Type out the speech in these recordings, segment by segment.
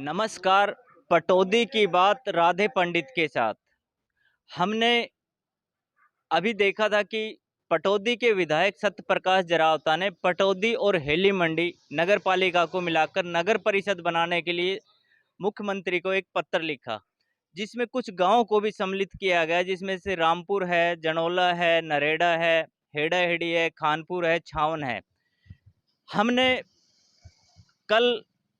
नमस्कार। पटौदी की बात राधे पंडित के साथ। हमने अभी देखा था कि पटौदी के विधायक सत्य प्रकाश जरावता ने पटौदी और हेली मंडी नगर पालिका को मिलाकर नगर परिषद बनाने के लिए मुख्यमंत्री को एक पत्र लिखा, जिसमें कुछ गांवों को भी सम्मिलित किया गया, जिसमें से रामपुर है, जनोला है, नरेड़ा है, हेड़ा हेड़ी है, खानपुर है, छावन है। हमने कल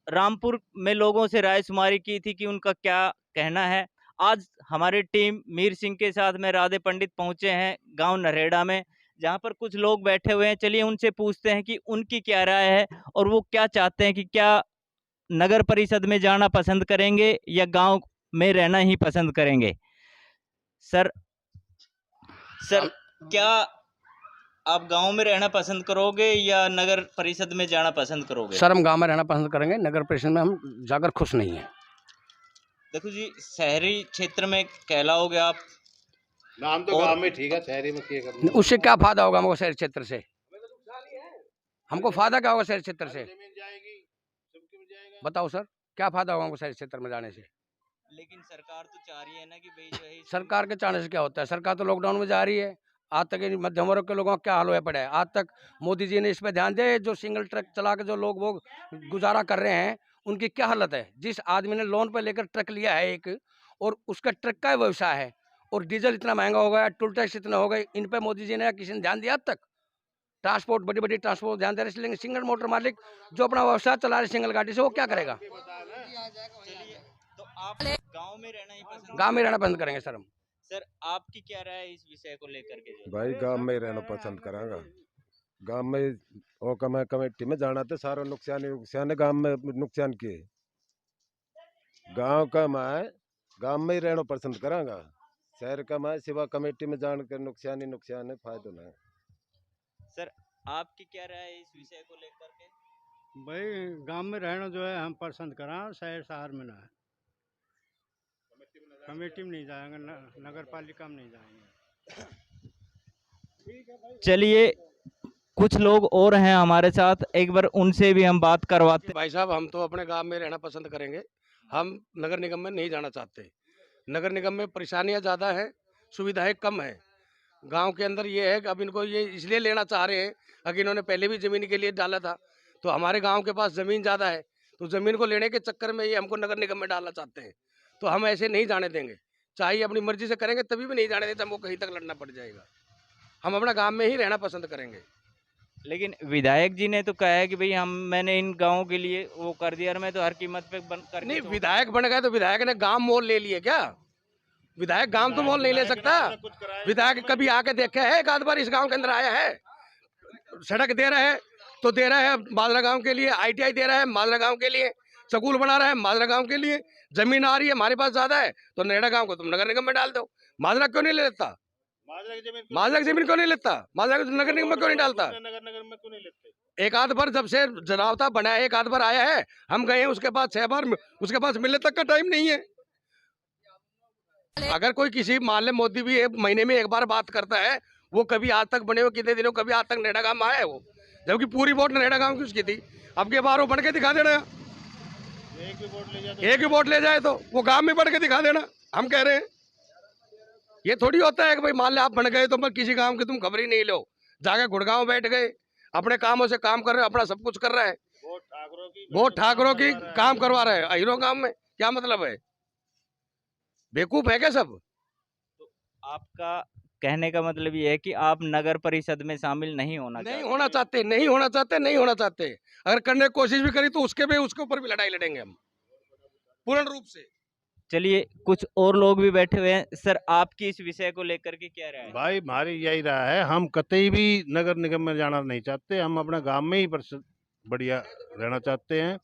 रामपुर में लोगों से रायशुमारी की थी कि उनका क्या कहना है। आज हमारी टीम मीर सिंह के साथ में राधे पंडित पहुंचे हैं गांव नरेड़ा में, जहां पर कुछ लोग बैठे हुए हैं। चलिए उनसे पूछते हैं कि उनकी क्या राय है और वो क्या चाहते हैं, कि क्या नगर परिषद में जाना पसंद करेंगे या गांव में रहना ही पसंद करेंगे। सर सर क्या आप गांव में रहना पसंद करोगे या नगर परिषद में जाना पसंद करोगे? सर हम गांव में रहना पसंद करेंगे, नगर परिषद में हम जाकर खुश नहीं हैं। देखो जी, शहरी क्षेत्र में कहलाओगे आप, नाम तो गांव में ठीक है, शहरी में क्या करना? उससे क्या फायदा होगा हमको शहर क्षेत्र से? हमको फायदा क्या होगा शहर क्षेत्र से? बताओ सर, क्या फायदा होगा हमको शहर क्षेत्र में जाने से? लेकिन सरकार तो चाह रही है ना कि भाई जो है सरकार के चाहने से क्या होता है? सरकार तो लॉकडाउन में जा रही है। आज तक इन मध्यम वर्ग के लोगों का क्या हाल हुआ पड़ा है? आज तक मोदी जी ने इस पे ध्यान दे, जो सिंगल ट्रक चला के जो लोग वो गुजारा कर रहे हैं, उनकी क्या हालत है? जिस आदमी ने लोन पर लेकर ट्रक लिया है एक, और उसका ट्रक का व्यवसाय है, और डीजल इतना महंगा हो गया, टोल टैक्स इतना हो गए, इन पे मोदी जी ने किसी ने ध्यान दिया आज तक? ट्रांसपोर्ट, बड़ी बड़ी ट्रांसपोर्ट ध्यान दे रहे, इसलिए सिंगल मोटर मालिक जो अपना व्यवसाय चला रहे सिंगल गाड़ी से, वो क्या करेगा? तो आप गांव में रहना ही पसंद गाँव में रहना पसंद करेंगे सर हम। सर आपकी क्या राय है इस विषय को लेकर के? जो भाई गांव में ही रहना पसंद करांगा। गांव में वो कमेटी में जाना तो सारा नुकसान ही नुकसान है, गांव में नुकसान किए। गांव का मैं गांव में ही रहना पसंद करांगा। शहर का मैं सिवा कमेटी में जान कर नुकसान ही नुकसान है, फायदा नहीं। सर आपकी क्या राय है इस विषय को लेकर के? भाई गांव में रहना जो है हम पसंद करा, शहर में ना है। कमेटी में नहीं जाएंगे, नगर पालिका में नहीं जाएंगे। चलिए कुछ लोग और हैं हमारे साथ, एक बार उनसे भी हम बात करवाते। भाई साहब, हम तो अपने गांव में रहना पसंद करेंगे, हम नगर निगम में नहीं जाना चाहते। नगर निगम में परेशानियां ज़्यादा है, सुविधाएं कम है। गांव के अंदर ये है कि अब इनको ये इसलिए लेना चाह रहे हैं, अगर इन्होंने पहले भी ज़मीन के लिए डाला था, तो हमारे गांव के पास ज़मीन ज़्यादा है, तो ज़मीन को लेने के चक्कर में ये हमको नगर निगम में डालना चाहते हैं। तो हम ऐसे नहीं जाने देंगे, चाहे अपनी मर्जी से करेंगे तभी भी नहीं जाने देते, हमको कहीं तक लड़ना पड़ जाएगा। हम अपना गाँव में ही रहना पसंद करेंगे। लेकिन विधायक जी ने तो कहा है कि भाई मैंने इन गांवों के लिए वो कर दिया, और मैं तो हर कीमत पे बंद कर नहीं, विधायक बन गए तो विधायक ने गांव मोल ले लिए क्या? विधायक गांव तो मोल नहीं ले सकता। विधायक कभी आके देखे है? एक आध बार इस गांव के अंदर आया है? सड़क दे रहा है तो दे रहा है माजरा गांव के लिए, ITI दे रहा है माजरा गांव के लिए, स्कूल बना रहा है माजरा गांव के लिए। जमीन आ रही है हमारे पास ज्यादा है तो नरेड़ा गांव को तुम नगर निगम में डाल दो। माजरा क्यों नहीं लेता? माजरा की जमीन क्यों नहीं लेता? माजरा को नगर निगम में क्यों नहीं डालता? एक आध बार जब से जरावता बना है, एक आध बार आया है, हम गए हैं उसके पास 6 बार, उसके पास मिलने तक का टाइम नहीं है। अगर कोई किसी मान ले मोदी भी एक महीने में एक बार बात करता है, वो कभी आज तक बने हुए कितने दिनों कभी आज तक नरेड़ा गांव में आया है वो? जबकि पूरी वोट नरेड़ा गांव की उसकी थी। अब के बार वो बन के दिखा देना, एक भी वोट ले जाए तो वो गांव में बढ़ के दिखा देना। हम कह रहे हैं ये थोड़ी होता है कि भाई मान ले आप बन गए तो मैं किसी गांव की तुम खबर ही नहीं लो, जाके गुड़गांव बैठ गए, अपने कामों से काम कर रहे, अपना सब कुछ कर रहा है, वोट ठाकरों की काम करवा रहे हैं अहिरो गांव में। क्या मतलब है? बेवकूफ है क्या सब? तो आपका कहने का मतलब ये है कि आप नगर परिषद में शामिल नहीं होना नहीं होना चाहते, नहीं होना चाहते, नहीं होना चाहते। अगर करने की कोशिश भी करी तो उसके ऊपर भी लड़ाई लड़ेंगे हम पूर्ण रूप से। चलिए कुछ और लोग भी बैठे हुए हैं। सर आपकी इस विषय को लेकर के क्या राय है? भाई हमारी यही राय है, हम कतई भी नगर निगम में जाना नहीं चाहते, हम अपना गांव में ही बढ़िया रहना चाहते हैं।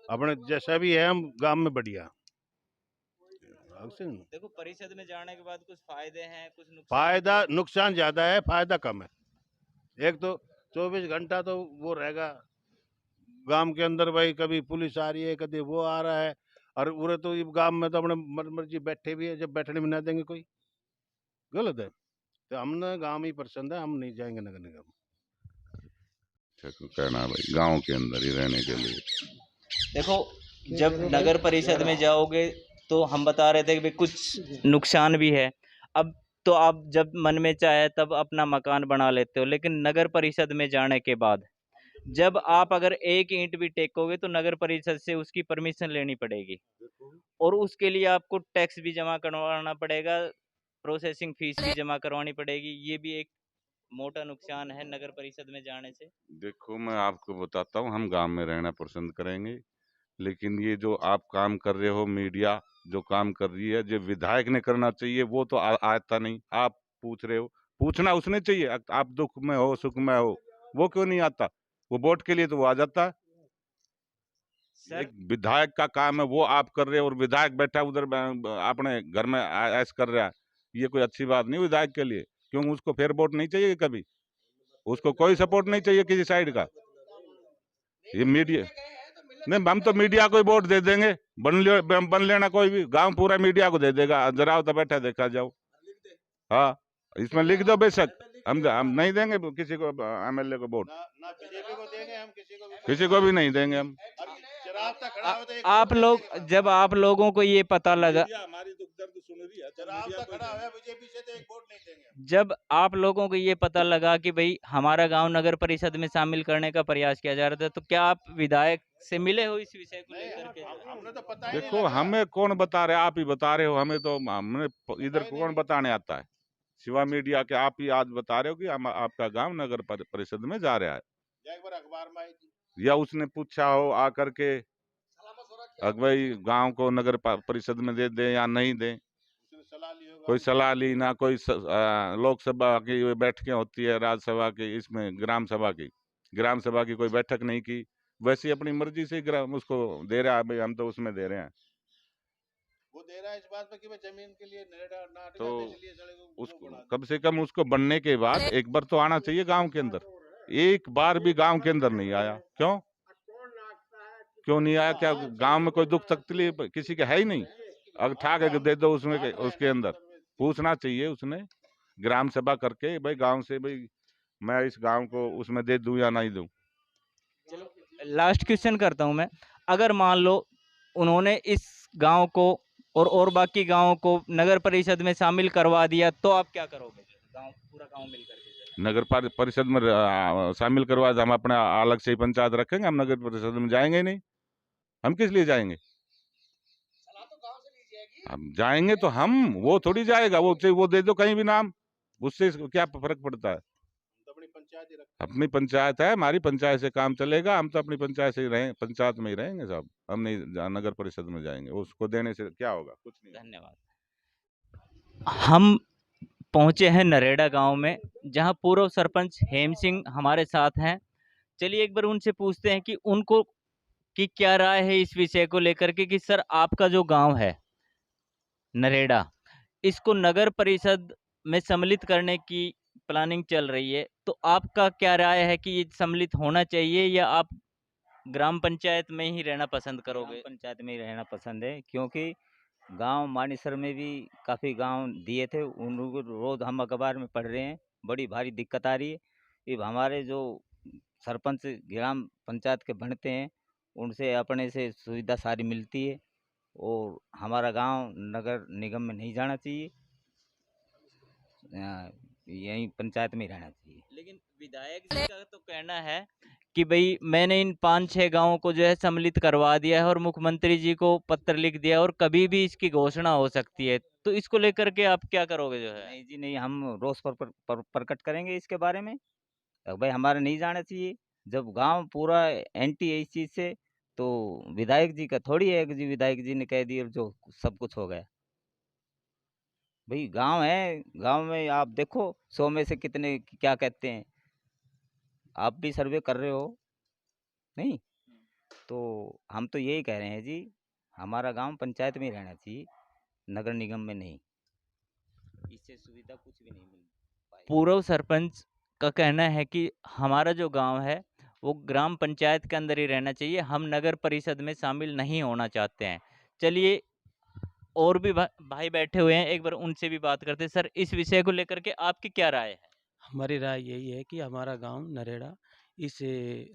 अपने जैसा भी है हम गांव में बढ़िया। देखो परिषद में जाने के बाद कुछ फायदे हैं, कुछ नुकसान। फायदा नुकसान ज्यादा है, फायदा कम है। एक तो 24 घंटा तो वो रहेगा गांव के अंदर, भाई कभी पुलिस आ रही है, कभी वो आ रहा है, और उरे तो गांव में तो अपने मर्जी बैठे भी है, जब बैठने में ना देंगे कोई, गलत है। तो हमने गांव ही पसंद है, हम नहीं जाएंगे नगर निगम। कहना भाई गांव के अंदर ही रहने के लिए। देखो जब नगर परिषद में जाओगे तो हम बता रहे थे कि भाई कुछ नुकसान भी है। अब तो आप जब मन में चाहे तब अपना मकान बना लेते हो, लेकिन नगर परिषद में जाने के बाद जब आप अगर एक ईंट भी टेकोगे तो नगर परिषद से उसकी परमिशन लेनी पड़ेगी और उसके लिए आपको टैक्स भी जमा करवाना पड़ेगा, प्रोसेसिंग फीस भी जमा करवानी पड़ेगी। ये भी एक मोटा नुकसान है नगर परिषद में जाने से। देखो मैं आपको बताता हूँ, हम गांव में रहना पसंद करेंगे, लेकिन ये जो आप काम कर रहे हो, मीडिया जो काम कर रही है, जो विधायक ने करना चाहिए वो तो आता नहीं। आप पूछ रहे हो, पूछना उसने चाहिए। आप दुख में हो, सुख में हो, वो क्यों नहीं आता? वो वोट के लिए तो वो आ जाता है। सर एक विधायक का काम है, वो आप कर रहे हो और विधायक बैठा उधर अपने घर में ऐश कर रहा है। ये कोई अच्छी बात नहीं विधायक के लिए। क्यों उसको फिर वोट नहीं चाहिए? कभी उसको कोई सपोर्ट नहीं चाहिए किसी साइड का। ये मीडिया नहीं, हम तो मीडिया को ही वोट दे देंगे। बन लेना कोई भी, गांव पूरा मीडिया को दे देगा। जरा तो बैठा देखा जाओ। हाँ, इसमें लिख दो बेशक। हम नहीं देंगे किसी को एमएलए को वोट, ना बीजेपी को देंगे हम, किसी को भी नहीं देंगे हम। शराब तक खड़ा हो तो एक आप लोग जब आप लोगों को ये पता लगा, हमारी दुख दर्द सुन रही है, शराब तक खड़ा हुआ बीजेपी से तो एक वोट नहीं देंगे हम। जब आप लोगों को ये पता लगा कि भाई हमारा गांव नगर परिषद में शामिल करने का प्रयास किया जा रहा था, तो क्या आप विधायक से मिले हो इस विषय को लेकर के? हमने तो पता ही नहीं देखो लगा। हमें कौन बता रहे, आप ही बता रहे हो। हमें तो हमने इधर कौन बताने आता है सिवा मीडिया के? आप ही आज बता रहे हो कि हम आपका गांव नगर परिषद में जा रहा है, एक बार अखबार में आई थी। या उसने पूछा हो आकर के भाई गांव को नगर परिषद में दे दें या नहीं दें? उसने सलाह ली होगा। कोई सलाह ली ना, कोई लोकसभा की बैठकें होती है, राज्यसभा की, इसमें ग्राम सभा की कोई बैठक नहीं की। वैसे अपनी मर्जी से ग्राम उसको दे रहा है, भाई हम तो उसमें दे रहे हैं। वो दे रहा है इस बात पे कि मैं जमीन के लिए नरेगा ना तो इसलिए सड़क उसको कम से कम उसको बनने के बाद एक बार तो आना चाहिए गांव के अंदर। एक बार भी गांव के अंदर नहीं आया। क्यों नहीं आया? क्या गांव में कोई दुख तकलीफ किसी के है ही नहीं? अगर ठाक दे दो उसमें उसके अंदर पूछना चाहिए उसने ग्राम सभा करके, भाई गांव से, भाई मैं इस गांव को उसमें दे दूं या नहीं दूं। चलो लास्ट क्वेश्चन करता हूं मैं। अगर मान लो उन्होंने इस गांव को और बाकी गांवों को नगर परिषद में शामिल करवा दिया, तो आप क्या करोगे? गांव पूरा गांव मिलकर के नगर परिषद में शामिल करवा दे, हम अपना अलग से ही पंचायत रखेंगे, हम नगर परिषद में जाएंगे ही नहीं। हम किस लिए जाएंगे? हम जाएंगे तो हम, वो थोड़ी जाएगा। वो दे दो कहीं भी नाम, उससे क्या फर्क पड़ता है? तो अपनी पंचायत ही रख। अपनी पंचायत है, हमारी पंचायत से काम चलेगा। हम तो अपनी पंचायत से ही रहें, पंचायत में ही रहेंगे साहब। हम नहीं नगर परिषद में जाएंगे। उसको देने से क्या होगा? कुछ नहीं। धन्यवाद। हम पहुंचे हैं नरेड़ा गांव में, जहां पूर्व सरपंच हेम सिंह हमारे साथ हैं। चलिए एक बार उनसे पूछते हैं कि उनको की क्या राय है इस विषय को लेकर के कि सर आपका जो गांव है नरेड़ा, इसको नगर परिषद में सम्मिलित करने की प्लानिंग चल रही है, तो आपका क्या राय है कि ये सम्मिलित होना चाहिए या आप ग्राम पंचायत में ही रहना पसंद करोगे? पंचायत में ही रहना पसंद है, क्योंकि गांव मानेसर में भी काफ़ी गांव दिए थे, उन लोगों को रोज़ हम अखबार में पढ़ रहे हैं, बड़ी भारी दिक्कत आ रही है। अब हमारे जो सरपंच ग्राम पंचायत के बनते हैं, उनसे अपने से सुविधा सारी मिलती है और हमारा गांव नगर निगम में नहीं जाना चाहिए, यहीं पंचायत में ही रहना चाहिए। लेकिन विधायक जी का तो कहना है कि भाई मैंने इन 5-6 गांवों को जो है सम्मिलित करवा दिया है और मुख्यमंत्री जी को पत्र लिख दिया और कभी भी इसकी घोषणा हो सकती है, तो इसको लेकर के आप क्या करोगे जो है? नहीं जी नहीं, हम रोष प्रकट करेंगे इसके बारे में। भाई हमारा नहीं जाना चाहिए। जब गांव पूरा एंटी है इस चीज़ से, तो विधायक जी का थोड़ी है कि जी विधायक जी ने कह दिया जो सब कुछ हो गया। भाई गांव है, गांव में आप देखो 100 में से कितने क्या कहते हैं। आप भी सर्वे कर रहे हो नहीं? तो हम तो यही कह रहे हैं जी, हमारा गांव पंचायत में ही रहना चाहिए, नगर निगम में नहीं। इससे सुविधा कुछ भी नहीं मिल पाएगी। पूर्व सरपंच का कहना है कि हमारा जो गांव है वो ग्राम पंचायत के अंदर ही रहना चाहिए, हम नगर परिषद में शामिल नहीं होना चाहते हैं। चलिए और भी भाई बैठे हुए हैं, एक बार उनसे भी बात करते हैं। सर इस विषय को लेकर के आपकी क्या राय है? हमारी राय यही है कि हमारा गांव नरेड़ा इस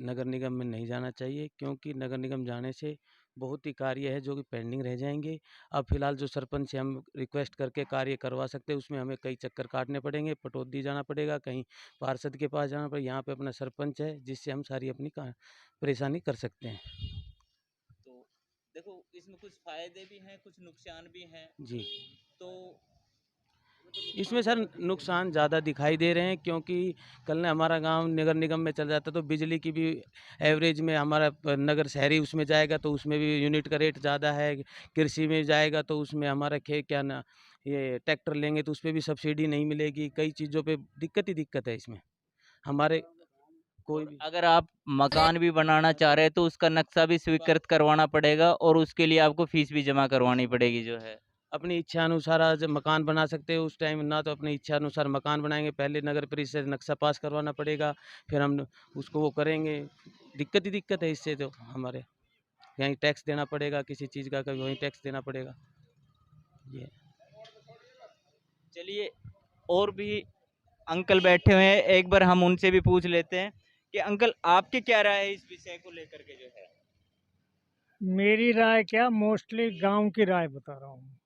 नगर निगम में नहीं जाना चाहिए, क्योंकि नगर निगम जाने से बहुत ही कार्य है जो कि पेंडिंग रह जाएंगे। अब फिलहाल जो सरपंच से हम रिक्वेस्ट करके कार्य करवा सकते हैं, उसमें हमें कई चक्कर काटने पड़ेंगे, पटौदी जाना पड़ेगा, कहीं पार्षद के पास जाना पड़ेगा। यहाँ पे अपना सरपंच है जिससे हम सारी अपनी परेशानी कर सकते हैं। तो देखो, इसमें कुछ फायदे भी हैं, कुछ नुकसान भी हैं। जी, तो इसमें सर नुकसान ज़्यादा दिखाई दे रहे हैं, क्योंकि कल ने हमारा गांव नगर निगम में चल जाता तो बिजली की भी एवरेज में हमारा नगर शहरी उसमें जाएगा तो उसमें भी यूनिट का रेट ज़्यादा है। कृषि में जाएगा तो उसमें हमारा क्या ना, ये ट्रैक्टर लेंगे तो उस पर भी सब्सिडी नहीं मिलेगी। कई चीज़ों पे दिक्कत ही दिक्कत है इसमें हमारे। कोई भी अगर आप मकान भी बनाना चाह रहे हैं तो उसका नक्शा भी स्वीकृत करवाना पड़ेगा और उसके लिए आपको फीस भी जमा करवानी पड़ेगी जो है। अपनी इच्छा अनुसार आज मकान बना सकते हैं। उस टाइम ना तो अपनी इच्छा अनुसार मकान बनाएंगे, पहले नगर परिषद से नक्शा पास करवाना पड़ेगा, फिर हम उसको वो करेंगे। दिक्कत ही दिक्कत है इससे। तो हमारे कहीं टैक्स देना पड़ेगा किसी चीज़ का, कभी वहीं टैक्स देना पड़ेगा। ये चलिए, और भी अंकल बैठे हुए हैं, एक बार हम उनसे भी पूछ लेते हैं कि अंकल आपकी क्या राय है इस विषय को लेकर के जो है। मेरी राय क्या, मोस्टली गांव की राय बता रहा हूँ।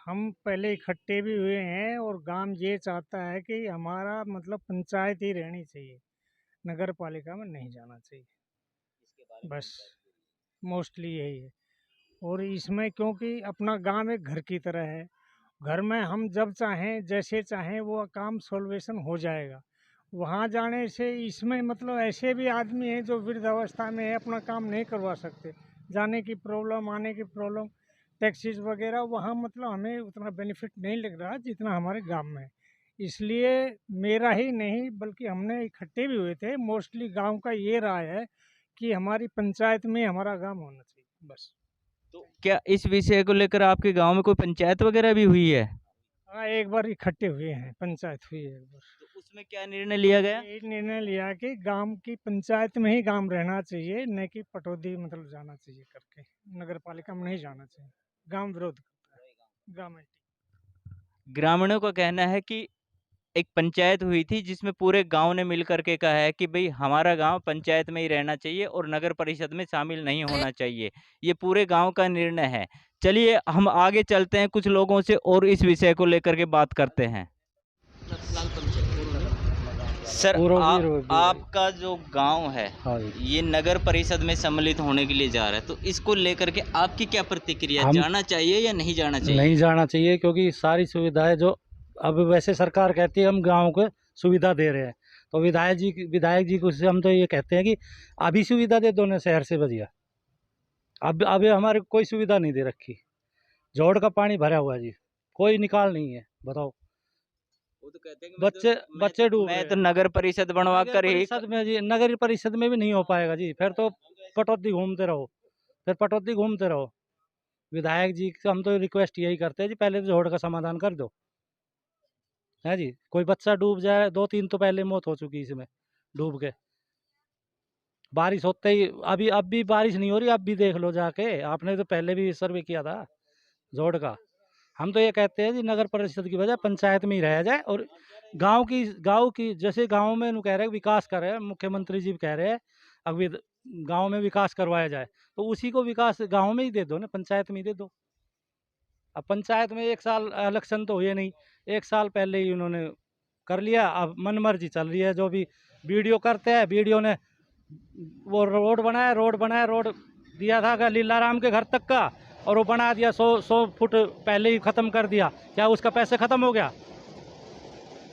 हम पहले इकट्ठे भी हुए हैं और गांव ये चाहता है कि हमारा मतलब पंचायत ही रहनी चाहिए, नगर पालिका में नहीं जाना चाहिए। बस मोस्टली यही है। और इसमें क्योंकि अपना गांव एक घर की तरह है, घर में हम जब चाहें जैसे चाहें वो काम सॉल्वेशन हो जाएगा। वहाँ जाने से इसमें मतलब ऐसे भी आदमी हैं जो वृद्धावस्था में है, अपना काम नहीं करवा सकते, जाने की प्रॉब्लम, आने की प्रॉब्लम, टैक्सीज वगैरह, वहाँ मतलब हमें उतना बेनिफिट नहीं लग रहा जितना हमारे गांव में है। इसलिए मेरा ही नहीं बल्कि हमने इकट्ठे भी हुए थे, मोस्टली गांव का ये राय है कि हमारी पंचायत में हमारा गांव होना चाहिए बस। तो क्या इस विषय को लेकर आपके गांव में कोई पंचायत वगैरह भी हुई है? हाँ, एक बार इकट्ठे हुए हैं, पंचायत हुई है एक बार। तो उसमें क्या निर्णय लिया गया? ये निर्णय लिया कि गांव की पंचायत में ही गांव रहना चाहिए, न कि पटौदी मतलब जाना चाहिए करके, नगर पालिका में नहीं जाना चाहिए। गांव विरोध करता है, गांव ग्रामीणों का कहना है कि एक पंचायत हुई थी जिसमें पूरे गांव ने मिलकर के कहा है कि भाई हमारा गांव पंचायत में ही रहना चाहिए और नगर परिषद में शामिल नहीं होना चाहिए। ये पूरे गांव का निर्णय है। चलिए हम आगे चलते हैं, कुछ लोगों से और इस विषय को लेकर के बात करते हैं। सर, आपका जो गांव है ये नगर परिषद में सम्मिलित होने के लिए जा रहा है, तो इसको लेकर के आपकी क्या प्रतिक्रिया, जाना चाहिए या नहीं जाना चाहिए? नहीं जाना चाहिए, क्योंकि सारी सुविधाएं जो अब वैसे सरकार कहती है हम गांव को सुविधा दे रहे हैं, तो विधायक जी को से हम तो ये कहते हैं कि अभी सुविधा दे दो ना शहर से बढ़िया। अब हमारे कोई सुविधा नहीं दे रखी। जोड़ का पानी भरा हुआ है जी, कोई निकाल नहीं है, बताओ। वो तो कहते हैं कि बच्चे डूब रहे मैं तो हैं। नगर परिषद बनवा कर ही परिषद में जी, नगर परिषद में भी नहीं हो पाएगा जी, फिर तो पटौदी घूमते रहो। विधायक जी से हम तो रिक्वेस्ट यही करते हैं जी, पहले तो जोड़ का समाधान कर दो है जी। कोई बच्चा डूब जाए, 2-3 तो पहले मौत हो चुकी इसमें डूब के। बारिश होते ही अब भी बारिश नहीं हो रही, अब भी देख लो जाके, आपने तो पहले भी सर्वे किया था जोड़ का। हम तो ये कहते हैं जी नगर परिषद की बजाय पंचायत में ही रहा जाए, और गांव की जैसे गांव में कह रहे हैं विकास कर रहे हैं, मुख्यमंत्री जी कह रहे हैं अभी गांव में विकास करवाया जाए, तो उसी को विकास गांव में ही दे दो ना, पंचायत में ही दे दो। अब पंचायत में 1 साल इलेक्शन तो हुए नहीं, 1 साल पहले ही उन्होंने कर लिया। अब मनमर्जी चल रही है, जो भी वीडियो करते हैं, वीडियो ने वो रोड दिया था लीलाराम के घर तक का, और वो बना दिया 100 फुट पहले ही ख़त्म कर दिया। क्या उसका पैसे ख़त्म हो गया?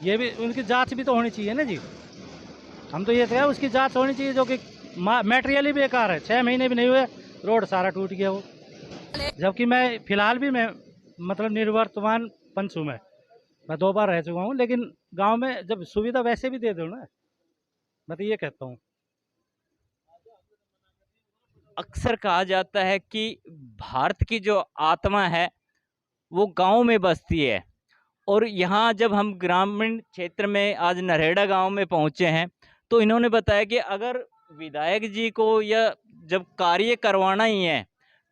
ये भी उनकी जांच भी तो होनी चाहिए ना जी। हम तो ये कह उसकी जांच होनी चाहिए, जो कि मटेरियल ही बेकार है, 6 महीने भी नहीं हुए रोड सारा टूट गया वो। जबकि मैं फिलहाल भी मैं मतलब निवर्तमान पंचू में मैं 2 बार रह चुका हूँ, लेकिन गांव में जब सुविधा वैसे भी दे दो ना, मैं तो ये कहता हूँ। अक्सर कहा जाता है कि भारत की जो आत्मा है वो गांव में बसती है, और यहाँ जब हम ग्रामीण क्षेत्र में आज नरेड़ा गांव में पहुँचे हैं तो इन्होंने बताया कि अगर विधायक जी को या जब कार्य करवाना ही है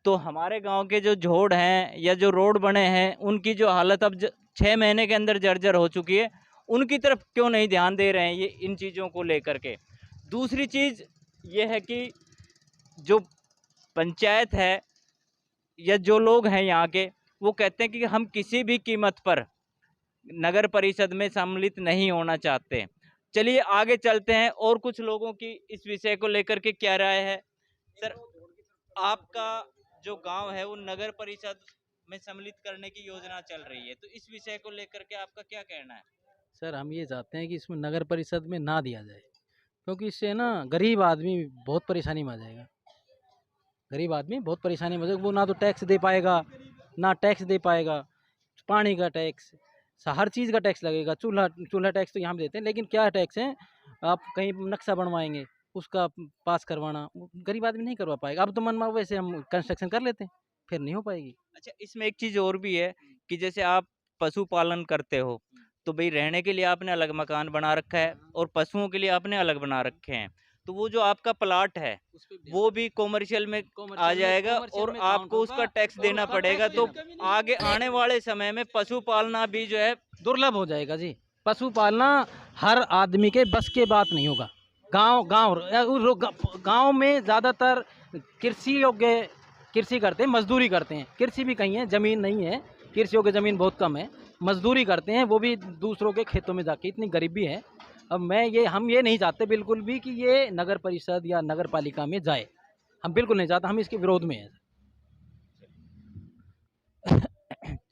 तो हमारे गांव के जो झोड़ हैं या जो रोड बने हैं उनकी जो हालत अब 6 महीने के अंदर जर्जर हो चुकी है, उनकी तरफ क्यों नहीं ध्यान दे रहे हैं ये इन चीज़ों को लेकर के। दूसरी चीज़ ये है कि जो पंचायत है या जो लोग हैं यहाँ के, वो कहते हैं कि हम किसी भी कीमत पर नगर परिषद में सम्मिलित नहीं होना चाहते। चलिए आगे चलते हैं और कुछ लोगों की इस विषय को लेकर के क्या राय है। सर, आपका जो गांव है वो नगर परिषद में सम्मिलित करने की योजना चल रही है, तो इस विषय को लेकर के आपका क्या कहना है? सर हम ये चाहते हैं कि इसमें नगर परिषद में ना दिया जाए, क्योंकि इससे ना गरीब आदमी बहुत परेशानी में आ जाएगा। गरीब आदमी बहुत परेशानी में आ जाएगा, वो ना तो टैक्स दे पाएगा, ना टैक्स दे पाएगा, पानी का टैक्स, हर चीज़ का टैक्स लगेगा। चूल्हा चूल्हा टैक्स तो यहाँ पे देते हैं, लेकिन क्या टैक्स है, आप कहीं नक्शा बनवाएंगे उसका पास करवाना, वो गरीब आदमी नहीं करवा पाएगा। अब तो मन वैसे हम कंस्ट्रक्शन कर लेते हैं, फिर नहीं हो पाएगी। अच्छा, इसमें एक चीज़ और भी है कि जैसे आप पशुपालन करते हो, तो भई रहने के लिए आपने अलग मकान बना रखा है और पशुओं के लिए आपने अलग बना रखे हैं। तो वो जो आपका प्लॉट है, वो भी कॉमर्शियल में आ जाएगा और आपको उसका टैक्स देना पड़ेगा। तो आगे आने वाले समय में पशु पालना भी जो है दुर्लभ हो जाएगा जी। पशु पालना हर आदमी के बस के बात नहीं होगा। गांव में ज़्यादातर कृषि योग्य कृषि करते हैं, मजदूरी करते हैं। कृषि भी कहीं है, ज़मीन नहीं है, कृषि योग्य ज़मीन बहुत कम है, मजदूरी करते हैं, वो भी दूसरों के खेतों में जाके। इतनी गरीबी है। अब हम ये नहीं चाहते बिल्कुल भी कि ये नगर परिषद या नगर पालिका में जाए। हम बिल्कुल नहीं चाहते, हम इसके विरोध में हैं।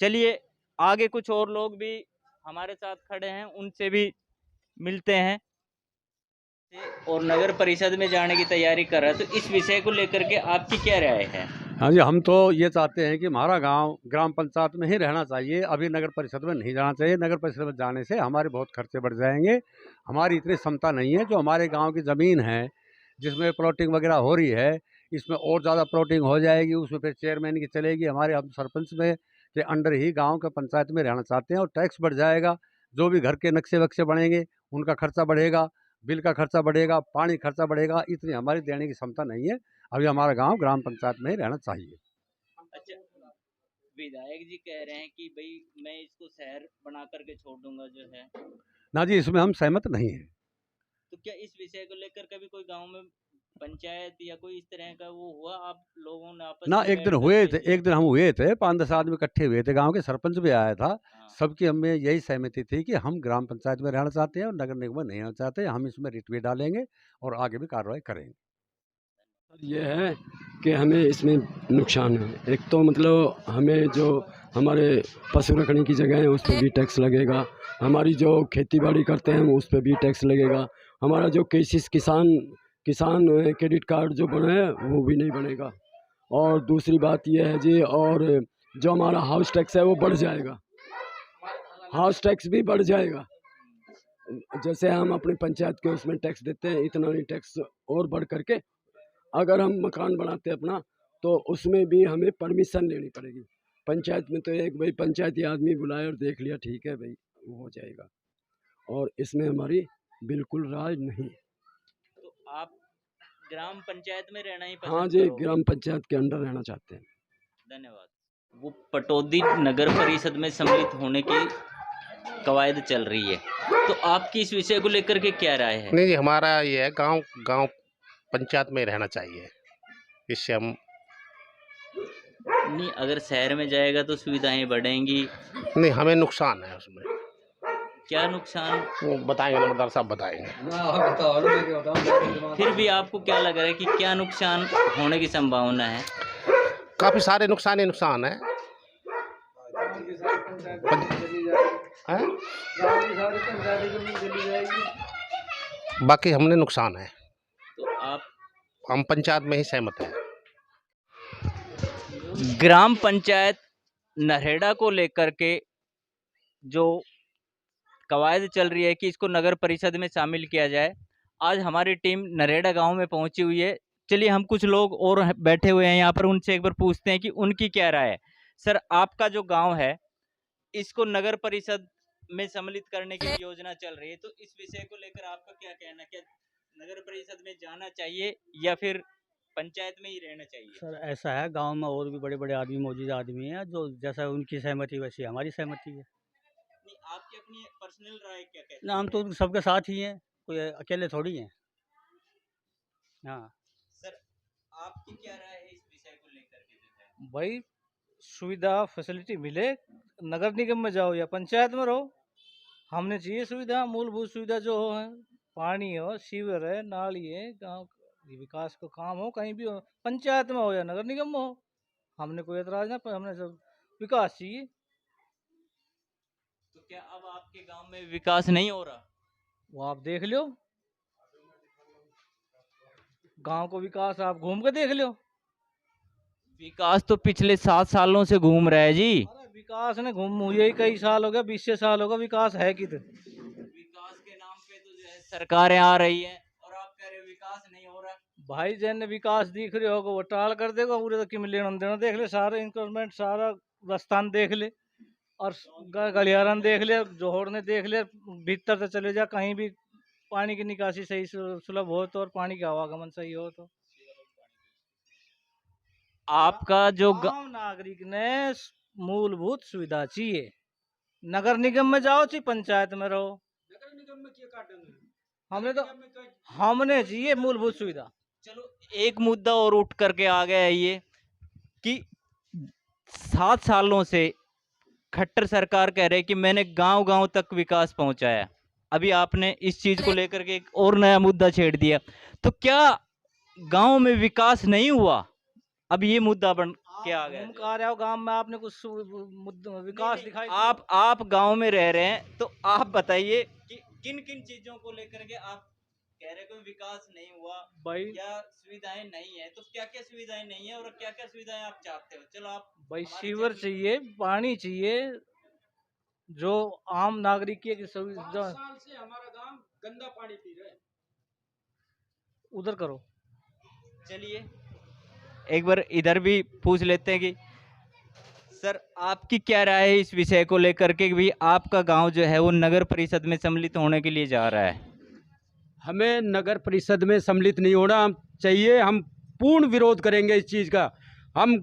चलिए आगे कुछ और लोग भी हमारे साथ खड़े हैं, उनसे भी मिलते हैं और नगर परिषद में जाने की तैयारी कर रहा है। तो इस विषय को लेकर के आपकी क्या राय है? हाँ जी, हम तो ये चाहते हैं कि हमारा गांव ग्राम पंचायत में ही रहना चाहिए, अभी नगर परिषद में नहीं जाना चाहिए। नगर परिषद में जाने से हमारे बहुत खर्चे बढ़ जाएंगे। हमारी इतनी क्षमता नहीं है। जो हमारे गांव की ज़मीन है जिसमें प्लॉटिंग वगैरह हो रही है, इसमें और ज़्यादा प्लॉटिंग हो जाएगी, उसमें फिर चेयरमैन की चलेगी। हम सरपंच में के अंडर ही गाँव के पंचायत में रहना चाहते हैं और टैक्स बढ़ जाएगा। जो भी घर के नक्शे वक्शे बनेंगे उनका खर्चा बढ़ेगा, बिल का खर्चा बढ़ेगा, पानी खर्चा बढ़ेगा। इतनी हमारी देने की क्षमता नहीं है। अभी हमारा गांव ग्राम पंचायत में ही रहना चाहिए। अच्छा, विधायक जी कह रहे हैं कि भाई मैं इसको शहर बना करके छोड़ दूंगा जो है, ना जी, इसमें हम सहमत नहीं हैं। तो क्या इस विषय को लेकर कभी कोई गांव में पंचायत या कोई इस तरह का वो हुआ, आप लोगों ने आपस ना में एक दिन बैठ हुए करके? थे, एक दिन हम हुए थे, 5-10 आदमी इकट्ठे हुए थे, गांव के सरपंच भी आया था। हाँ। सबकी हमें यही सहमति थी कि हम ग्राम पंचायत में रहना चाहते हैं और नगर निगम में नहीं रहना चाहते। हम इसमें रिट भी डालेंगे और आगे भी कार्रवाई करेंगे। ये है कि हमें इसमें नुकसान है। एक तो मतलब हमें जो हमारे पशु रखने की जगह है उस पर भी टैक्स लगेगा, हमारी जो खेती बाड़ी करते हैं उस पर भी टैक्स लगेगा, हमारा जो किसान क्रेडिट कार्ड जो बना है वो भी नहीं बनेगा। और दूसरी बात यह है जी, और जो हमारा हाउस टैक्स है वो बढ़ जाएगा, हाउस टैक्स भी बढ़ जाएगा। जैसे हम अपनी पंचायत के उसमें टैक्स देते हैं, इतना नहीं टैक्स और बढ़ करके अगर हम मकान बनाते हैं अपना तो उसमें भी हमें परमिशन लेनी पड़ेगी। पंचायत में तो एक भाई पंचायती आदमी बुलाया और देख लिया, ठीक है भाई वो हो जाएगा, और इसमें हमारी बिल्कुल राय नहीं। तो आप ग्राम पंचायत में रहना ही हाँ पसंद जी, करोगे? ग्राम पंचायत के अंडर रहना चाहते हैं। धन्यवाद। वो पटौदी नगर परिषद में सम्मिलित होने की कवायद चल रही है, तो आपकी इस विषय को लेकर के क्या राय है? नहीं जी, हमारा ये है गांव पंचायत में रहना चाहिए। इससे हम नहीं, अगर शहर में जाएगा तो सुविधाएं बढ़ेंगी। नहीं, हमें नुकसान है उसमें। क्या नुकसान? वो बताएंगे, नंबरदार साहब बताएंगे। फिर भी आपको क्या लग रहा है कि क्या नुकसान होने की संभावना है? काफी सारे नुकसान ही नुकसान है। बाकी हमने नुकसान है, तो हम पंचायत में ही सहमत हैं। ग्राम पंचायत नरेगा को लेकर के जो कवायद चल रही है कि इसको नगर परिषद में शामिल किया जाए, आज हमारी टीम नरेगा गांव में पहुंची हुई है। चलिए हम कुछ लोग और बैठे हुए हैं यहाँ पर, उनसे एक बार पूछते हैं कि उनकी क्या राय है। सर, आपका जो गांव है इसको नगर परिषद में सम्मिलित करने की योजना चल रही है, तो इस विषय को लेकर आपका क्या कहना है? क्या नगर परिषद में जाना चाहिए या फिर पंचायत में ही रहना चाहिए? सर ऐसा है, गांव में और भी बड़े बड़े आदमी मौजूद आदमी हैं, जो जैसा उनकी सहमति वैसी हमारी सहमति है। नहीं, आपकी अपनी पर्सनल राय क्या कहती ना, हम तो सबके साथ ही हैं, कोई अकेले थोड़ी हैं। हाँ सर, आपकी क्या राय है इस विषय को लेकर के? भाई सुविधा फैसिलिटी मिले, नगर निगम में जाओ या पंचायत में रहो, हमने चाहिए सुविधा, मूलभूत सुविधा जो है, पानी हो, सीवर है, नाली है, गांव विकास का काम हो कहीं भी हो, पंचायत में हो या नगर निगम में हो, हमने कोई एतराज ना, पर हमने सब विकास चाहिए। तो क्या अब आपके गांव में विकास नहीं हो रहा? वो आप देख लो, गांव को विकास आप घूम के देख लो। विकास तो पिछले 7 सालों से घूम रहा है जी। अरे विकास ने घूम यही कई साल हो गया, 20 से साल हो गया, विकास है किधर? विकास के नाम पे तो जो है सरकारें आ रही हैं और आप कह रहे हो विकास नहीं हो रहा। भाई जैन विकास दिख रहे होगा वो टाल कर देगा, पूरे तो किम लेना देना देख ले, सारे इंक्रोचमेंट सारा रास्तान देख ले और गलियारन देख ले, जोहर ने देख ले, भीतर से चले जा, कहीं भी पानी की निकासी सही सुलभ हो तो और पानी का आवागमन सही हो तो। आपका जो आम नागरिक ने मूलभूत सुविधा चाहिए, नगर निगम में जाओ चाहे पंचायत में रहो, नगर निगम में क्या काटेंगे? हमने चाहिए मूलभूत सुविधा। चलो एक मुद्दा और उठ करके आ गया है ये कि 7 सालों से खट्टर सरकार कह रहे कि मैंने गांव-गांव तक विकास पहुंचाया। अभी आपने इस चीज को लेकर के एक और नया मुद्दा छेड़ दिया, तो क्या गांव में विकास नहीं हुआ? अब ये मुद्दा बन के आ गया। घूम आ रहे हो गांव में, आपने कुछ विकास दिखाई? आप गांव में रह रहे हैं, तो आप बताइए कि किन किन चीजों को लेकर के आप कह रहे कोई विकास नहीं हुआ भाई, या सुविधाएं नहीं है, तो क्या क्या सुविधाएं नहीं है और क्या क्या सुविधाएं आप चाहते हो? चलो आप भाई सीवर चाहिए, पानी चाहिए, जो आम नागरिक की सुविधा। साल से हमारा गांव गंदा पानी पी रहा है। उधर करो। चलिए एक बार इधर भी पूछ लेते हैं कि सर आपकी क्या राय है इस विषय को लेकर के भी आपका गांव जो है वो नगर परिषद में सम्मिलित होने के लिए जा रहा है? हमें नगर परिषद में सम्मिलित नहीं होना चाहिए। हम पूर्ण विरोध करेंगे इस चीज़ का। हम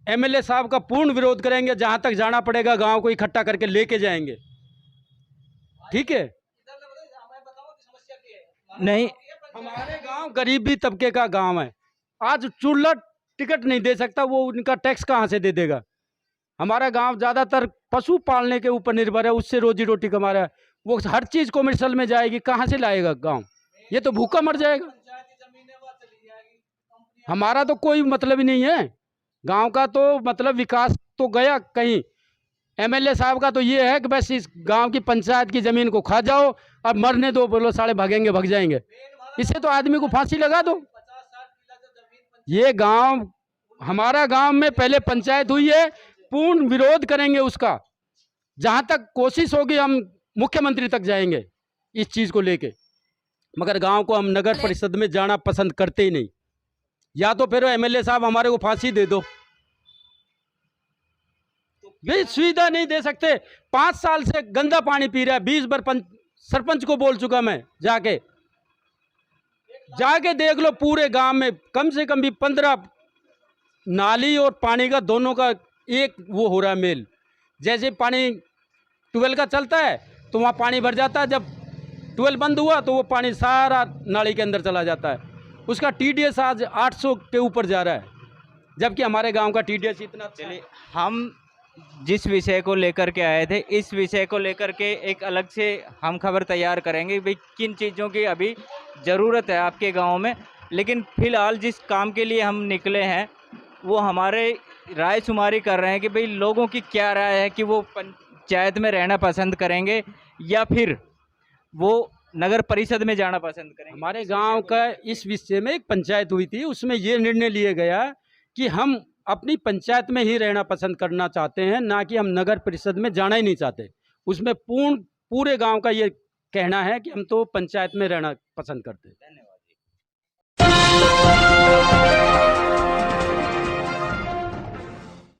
एमएलए साहब का पूर्ण विरोध करेंगे, जहां तक जाना पड़ेगा गांव को इकट्ठा करके लेके जाएंगे। ठीक है? नहीं, हमारे गांव गरीबी तबके का गांव है। आज चूल्हा टिकट नहीं दे सकता, वो उनका टैक्स कहाँ से दे देगा? हमारा गांव ज़्यादातर पशु पालने के ऊपर निर्भर है, उससे रोजी रोटी कमा रहा है। वो हर चीज़ कॉमर्शियल में जाएगी, कहाँ से लाएगा गांव? ये तो भूखा मर जाएगा। हमारा तो कोई मतलब ही नहीं है गांव का, तो मतलब विकास तो गया कहीं। एमएलए साहब का तो ये है कि बस इस गांव की पंचायत की ज़मीन को खा जाओ, अब मरने दो, बोलो साले भागेंगे भाग जाएंगे। इससे तो आदमी को फांसी लगा दो। ये गांव, हमारा गांव में पहले पंचायत हुई है, पूर्ण विरोध करेंगे उसका। जहां तक कोशिश होगी हम मुख्यमंत्री तक जाएंगे इस चीज़ को लेके, मगर गांव को हम नगर परिषद में जाना पसंद करते ही नहीं। या तो फिर एमएलए साहब हमारे को फांसी दे दो। भी सुविधा नहीं दे सकते। 5 साल से गंदा पानी पी रहा है। 20 बार सरपंच को बोल चुका मैं, जाके देख लो पूरे गांव में कम से कम भी 15 नाली और पानी का दोनों का एक वो हो रहा है मेल। जैसे पानी ट्यूबवेल का चलता है तो वहाँ पानी भर जाता है, जब ट्यूबवेल बंद हुआ तो वो पानी सारा नाली के अंदर चला जाता है। उसका टीडीएस आज 800 के ऊपर जा रहा है, जबकि हमारे गांव का टीडीएस इतना। चलिए, हम जिस विषय को लेकर के आए थे, इस विषय को लेकर के एक अलग से हम खबर तैयार करेंगे भाई किन चीज़ों की अभी ज़रूरत है आपके गांव में। लेकिन फ़िलहाल जिस काम के लिए हम निकले हैं वो हमारे राय शुमारी कर रहे हैं कि भाई लोगों की क्या राय है कि वो पंचायत में रहना पसंद करेंगे या फिर वो नगर परिषद में जाना पसंद करेंगे। हमारे गांव का इस विषय में एक पंचायत हुई थी, उसमें ये निर्णय लिया गया कि हम अपनी पंचायत में ही रहना पसंद करना चाहते हैं, ना कि हम नगर परिषद में जाना ही नहीं चाहते। उसमें पूरे गांव का ये कहना है कि हम तो पंचायत में रहना पसंद करते हैं।